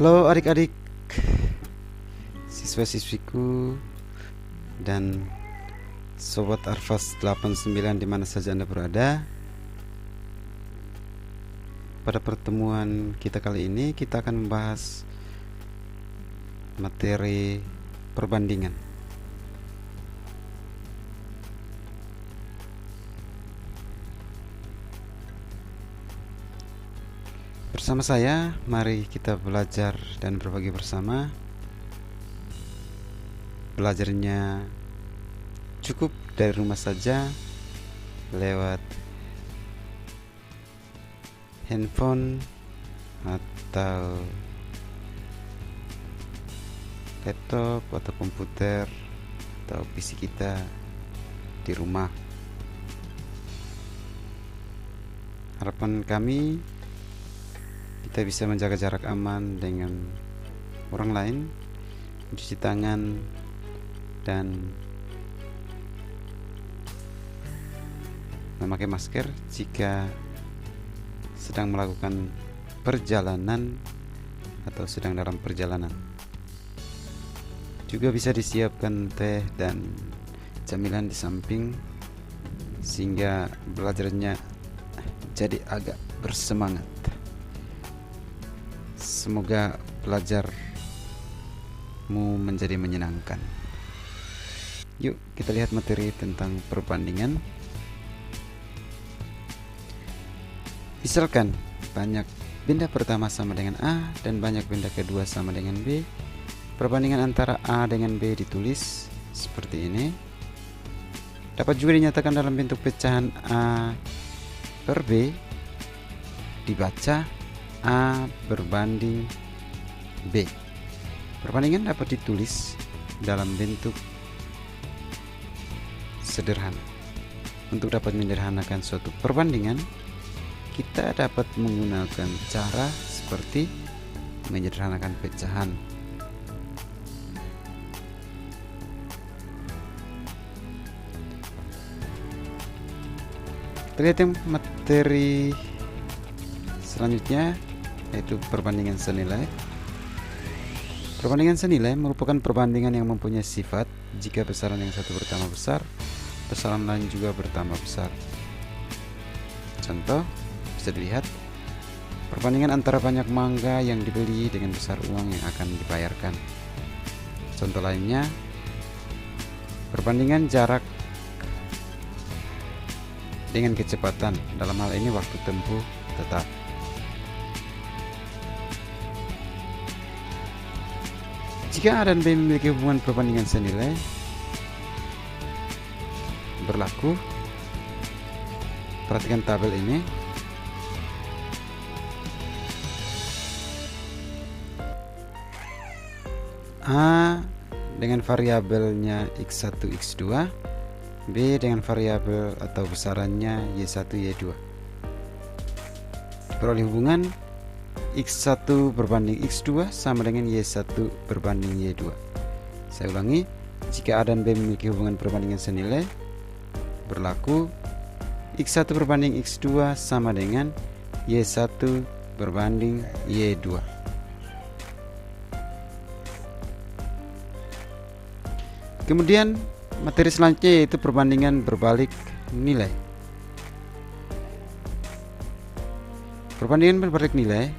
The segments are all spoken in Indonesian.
Halo adik-adik, siswa-siswiku, dan Sobat Arfas 89 dimana saja Anda berada. Pada pertemuan kita kali ini kita akan membahas materi perbandingan. Bersama saya, mari kita belajar dan berbagi bersama. Belajarnya cukup dari rumah saja lewat handphone atau laptop atau komputer atau PC kita di rumah. Harapan kami kita bisa menjaga jarak aman dengan orang lain, mencuci tangan, dan memakai masker jika sedang melakukan perjalanan atau sedang dalam perjalanan. Juga bisa disiapkan teh dan camilan di samping sehingga belajarnya jadi agak bersemangat. Semoga belajarmu menjadi menyenangkan. Yuk kita lihat materi tentang perbandingan. Misalkan banyak benda pertama sama dengan A dan banyak benda kedua sama dengan B. Perbandingan antara A dengan B ditulis seperti ini. Dapat juga dinyatakan dalam bentuk pecahan A per B. Dibaca A berbanding B. Perbandingan dapat ditulis dalam bentuk sederhana. Untuk dapat menyederhanakan suatu perbandingan, kita dapat menggunakan cara seperti menyederhanakan pecahan. Kita lihat yang materi selanjutnya, yaitu perbandingan senilai. Perbandingan senilai merupakan perbandingan yang mempunyai sifat jika besaran yang satu bertambah besar, besaran lain juga bertambah besar. Contoh bisa dilihat, perbandingan antara banyak mangga yang dibeli dengan besar uang yang akan dibayarkan. Contoh lainnya, perbandingan jarak dengan kecepatan, dalam hal ini waktu tempuh tetap. Jika A dan B memiliki hubungan perbandingan senilai, berlaku, perhatikan tabel ini. A dengan variabelnya X1, X2, B dengan variabel atau besarannya Y1, Y2. Peroleh hubungan X1 berbanding X2 sama dengan Y1 berbanding Y2. Saya ulangi, jika A dan B memiliki hubungan perbandingan senilai, berlaku X1 berbanding X2 sama dengan Y1 berbanding Y2. Kemudian materi selanjutnya yaitu perbandingan berbalik nilai. Perbandingan berbalik nilai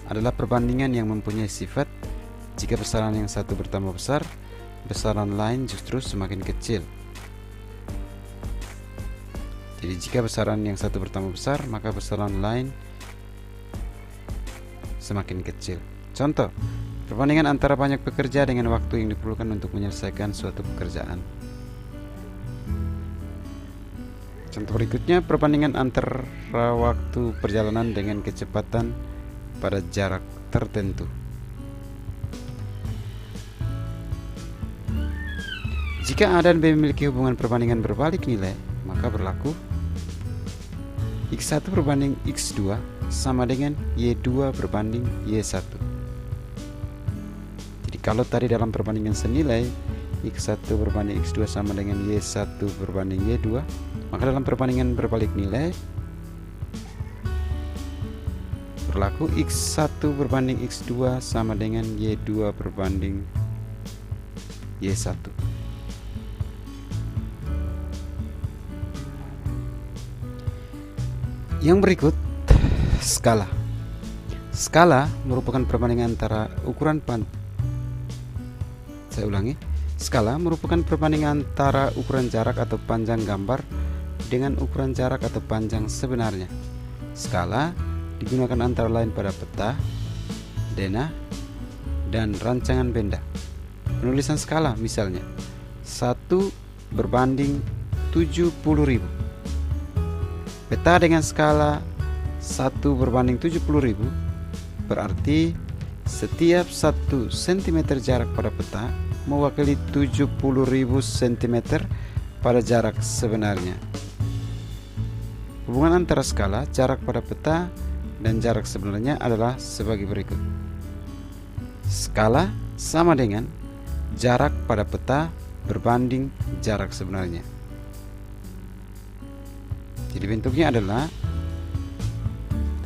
adalah perbandingan yang mempunyai sifat jika besaran yang satu bertambah besar, besaran lain justru semakin kecil. Jadi jika besaran yang satu bertambah besar, maka besaran lain semakin kecil. Contoh, perbandingan antara banyak pekerja dengan waktu yang diperlukan untuk menyelesaikan suatu pekerjaan. Contoh berikutnya, perbandingan antara waktu perjalanan dengan kecepatan pada jarak tertentu. Jika A dan B memiliki hubungan perbandingan berbalik nilai, maka berlaku X1 berbanding X2 sama dengan Y2 berbanding Y1. Jadi kalau tadi dalam perbandingan senilai X1 berbanding X2 sama dengan Y1 berbanding Y2, maka dalam perbandingan berbalik nilai berlaku X1 berbanding X2 sama dengan Y2 berbanding Y1. Yang berikut, skala. Skala merupakan perbandingan antara skala merupakan perbandingan antara ukuran jarak atau panjang gambar dengan ukuran jarak atau panjang sebenarnya. Skala digunakan antara lain pada peta, denah, dan rancangan benda. Penulisan skala misalnya 1 berbanding 70.000. Peta dengan skala 1 berbanding 70.000 berarti setiap 1 cm jarak pada peta mewakili 70.000 cm pada jarak sebenarnya. Hubungan antara skala, jarak pada peta, dan jarak sebenarnya adalah sebagai berikut. Skala sama dengan jarak pada peta berbanding jarak sebenarnya. Jadi bentuknya adalah,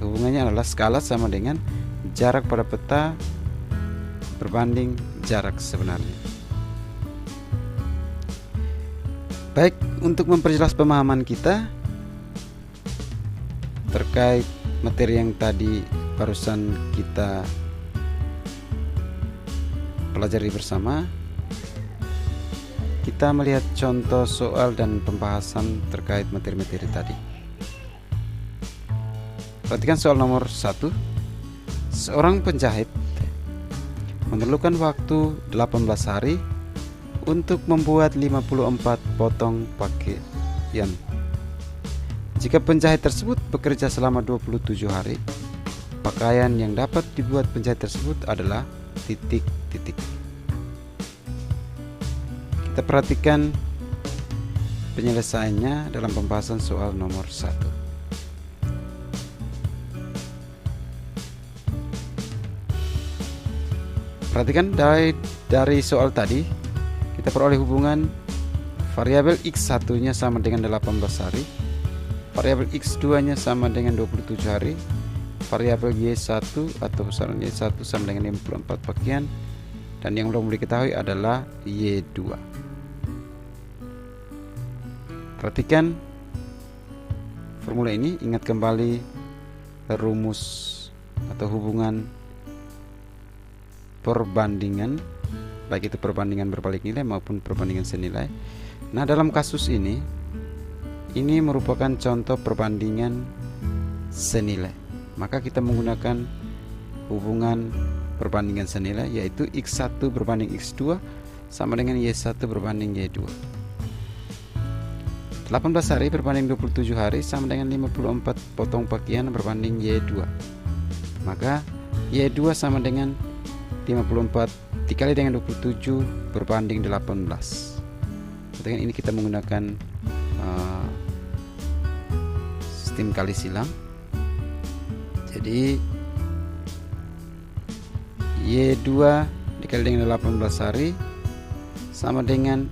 hubungannya adalah skala sama dengan jarak pada peta berbanding jarak sebenarnya. Baik, untuk memperjelas pemahaman kita terkait materi yang tadi barusan kita pelajari bersama, kita melihat contoh soal dan pembahasan terkait materi-materi tadi. Perhatikan soal nomor 1. Seorang penjahit memerlukan waktu 18 hari untuk membuat 54 potong pakaian. Jika penjahit tersebut bekerja selama 27 hari, pakaian yang dapat dibuat penjahit tersebut adalah titik-titik. Kita perhatikan penyelesaiannya dalam pembahasan soal nomor 1. Perhatikan dari soal tadi, kita peroleh hubungan variabel X1-nya sama dengan 18 hari, variabel X2-nya sama dengan 27 hari, variabel Y1 atau besaran Y1 sama dengan 54 pakaian, dan yang belum diketahui adalah Y2. Perhatikan formula ini, ingat kembali rumus atau hubungan perbandingan, baik itu perbandingan berbalik nilai maupun perbandingan senilai. Nah, dalam kasus ini merupakan contoh perbandingan senilai. Maka kita menggunakan hubungan perbandingan senilai, yaitu X1 berbanding X2 sama dengan Y1 berbanding Y2. 18 hari berbanding 27 hari sama dengan 54 potong pakaian berbanding Y2. Maka Y2 sama dengan 54 dikali dengan 27 berbanding 18. Dengan ini kita menggunakan sistem kali silang. Jadi Y2 dikali dengan 18 hari sama dengan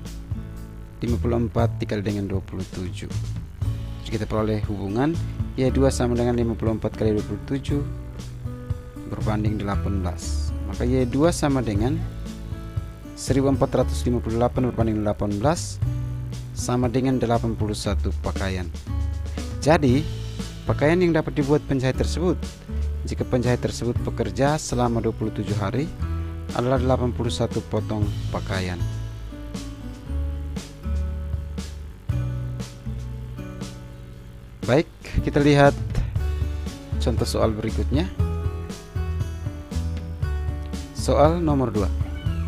54 dikali dengan 27. Jadi kita peroleh hubungan Y2 sama dengan 54 kali 27 berbanding 18. Maka Y2 sama dengan 1458 berbanding 18 sama dengan 81 pakaian. Jadi pakaian yang dapat dibuat penjahit tersebut jika penjahit tersebut bekerja selama 27 hari adalah 81 potong pakaian. Baik, kita lihat contoh soal berikutnya. Soal nomor 2.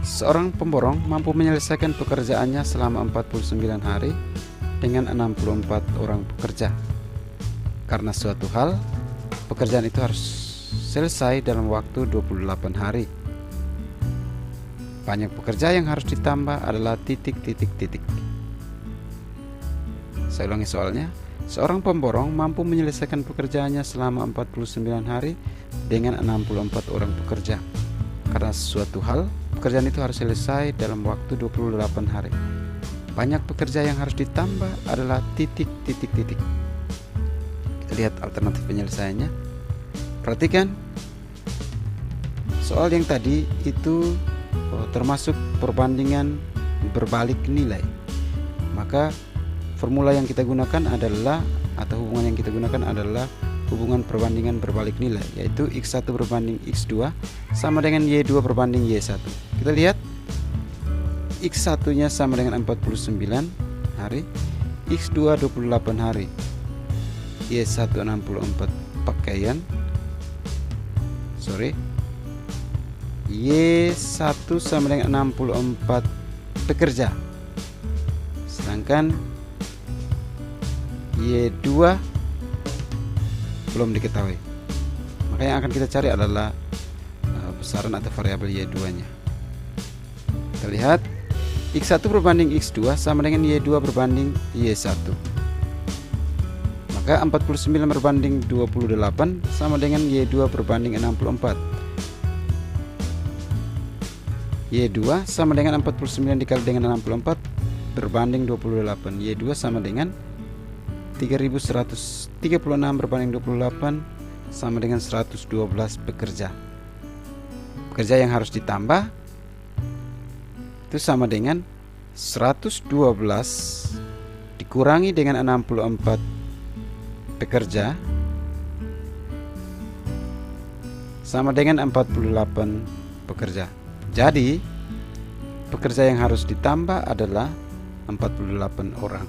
Seorang pemborong mampu menyelesaikan pekerjaannya selama 49 hari dengan 64 orang pekerja. Karena suatu hal, pekerjaan itu harus selesai dalam waktu 28 hari. Banyak pekerja yang harus ditambah adalah titik-titik-titik. Saya ulangi soalnya. Seorang pemborong mampu menyelesaikan pekerjaannya selama 49 hari dengan 64 orang pekerja. Karena suatu hal, pekerjaan itu harus selesai dalam waktu 28 hari. Banyak pekerja yang harus ditambah adalah titik-titik-titik. Kita lihat alternatif penyelesaiannya. Perhatikan soal yang tadi itu termasuk perbandingan berbalik nilai, maka formula yang kita gunakan adalah, atau hubungan yang kita gunakan adalah hubungan perbandingan berbalik nilai, yaitu X1 berbanding X2 sama dengan Y2 berbanding Y1. Kita lihat X1 nya sama dengan 49 hari, X2 28 hari, Y1 64 pakaian, Y1 sama dengan 64 pekerja, sedangkan Y2 belum diketahui. Maka yang akan kita cari adalah besaran atau variabel Y2 nya. Kita lihat X1 berbanding X2 sama dengan Y2 berbanding Y1. Maka 49 berbanding 28 sama dengan Y2 berbanding 64. Y2 sama dengan 49 dikali dengan 64 berbanding 28. Y2 sama dengan 3136 berbanding 28 sama dengan 112 pekerja. Pekerja yang harus ditambah itu sama dengan 112 dikurangi dengan 64 pekerja sama dengan 48 pekerja. Jadi pekerja yang harus ditambah adalah 48 orang.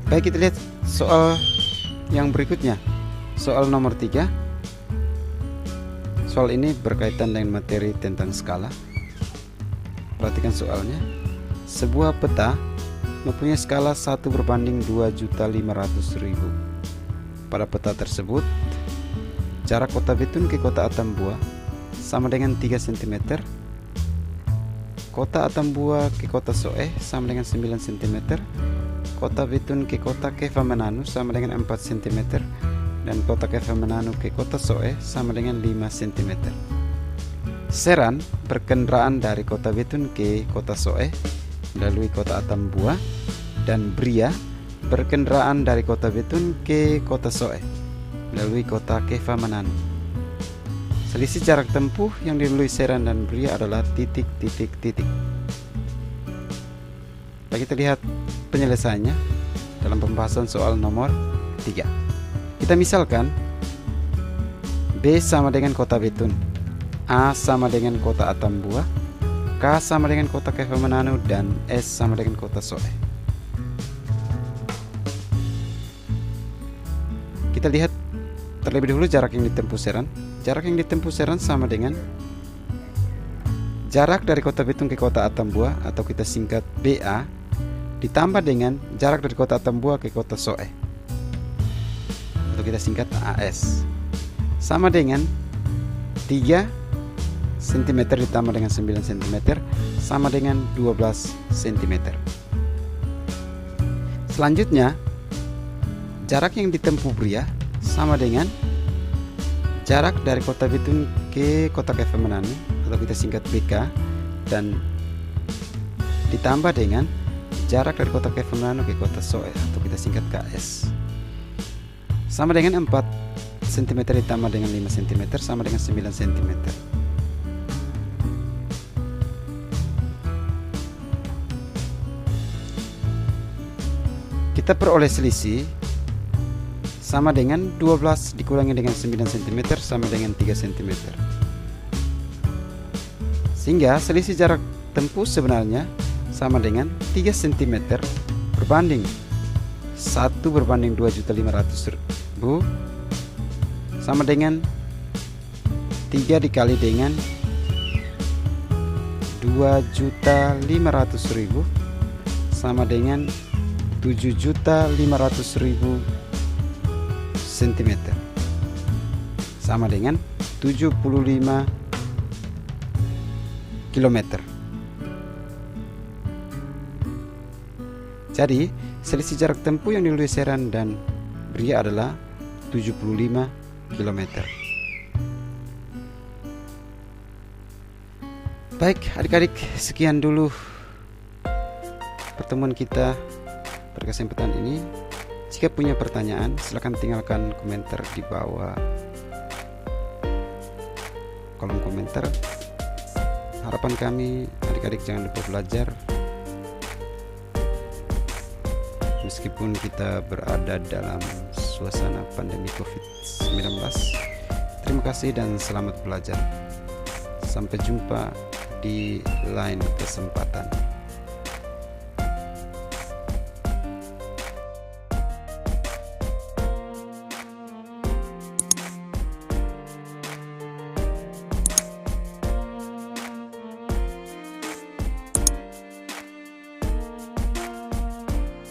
Baik, kita lihat soal yang berikutnya, soal nomor 3. Soal ini berkaitan dengan materi tentang skala. Perhatikan soalnya. Sebuah peta mempunyai skala 1 berbanding 2.500.000. Pada peta tersebut, jarak kota Betun ke kota Atambua sama dengan 3 cm. Kota Atambua ke kota Soeh sama dengan 9 cm. Kota Betun ke kota Keva Mananu sama dengan 4 cm. Dan kota Keva Mananu ke kota Soeh sama dengan 5 cm. Seran berkendaraan dari kota Betun ke kota Soeh melalui kota Atambua, dan Bria berkendaraan dari kota Betun ke kota Soeh melalui kota Keva Mananu. Selisih jarak tempuh yang dilalui Seran dan Bria adalah titik. Baik, kita lihat penyelesaiannya dalam pembahasan soal nomor 3. Kita misalkan B sama dengan kota Betun, A sama dengan kota Atambua, K sama dengan kota Keva Mananu, dan S sama dengan kota Soeh. Kita lihat terlebih dahulu jarak yang ditempuh Seran. Jarak yang ditempuh Seran sama dengan jarak dari kota Betun ke kota Atambua, atau kita singkat BA, ditambah dengan jarak dari kota Atambua ke kota Soeh, atau kita singkat AS, sama dengan 3 cm ditambah dengan 9 cm sama dengan 12 cm. Selanjutnya, jarak yang ditempuh Bria sama dengan jarak dari kota Betun ke kota Keva Mananu, atau kita singkat BK, dan ditambah dengan jarak dari kota Keva Mananu ke kota Soeh, atau kita singkat KS, sama dengan 4 cm ditambah dengan 5 cm sama dengan 9 cm. Kita peroleh selisih sama dengan 12 dikurangi dengan 9 cm sama dengan 3 cm. Sehingga selisih jarak tempuh sebenarnya sama dengan 3 cm berbanding 1 berbanding 2.500.000 sama dengan 3 dikali dengan 2.500.000 sama dengan 7.500.000 cm, sama dengan 75 km. Jadi selisih jarak tempuh yang dilalui Seran dan Bria adalah 75 km. Baik adik-adik, sekian dulu pertemuan kita pada kesempatan ini. Jika punya pertanyaan, silahkan tinggalkan komentar di bawah kolom komentar. Harapan kami, adik-adik jangan lupa belajar meskipun kita berada dalam suasana pandemi COVID-19. Terima kasih dan selamat belajar. Sampai jumpa di lain kesempatan.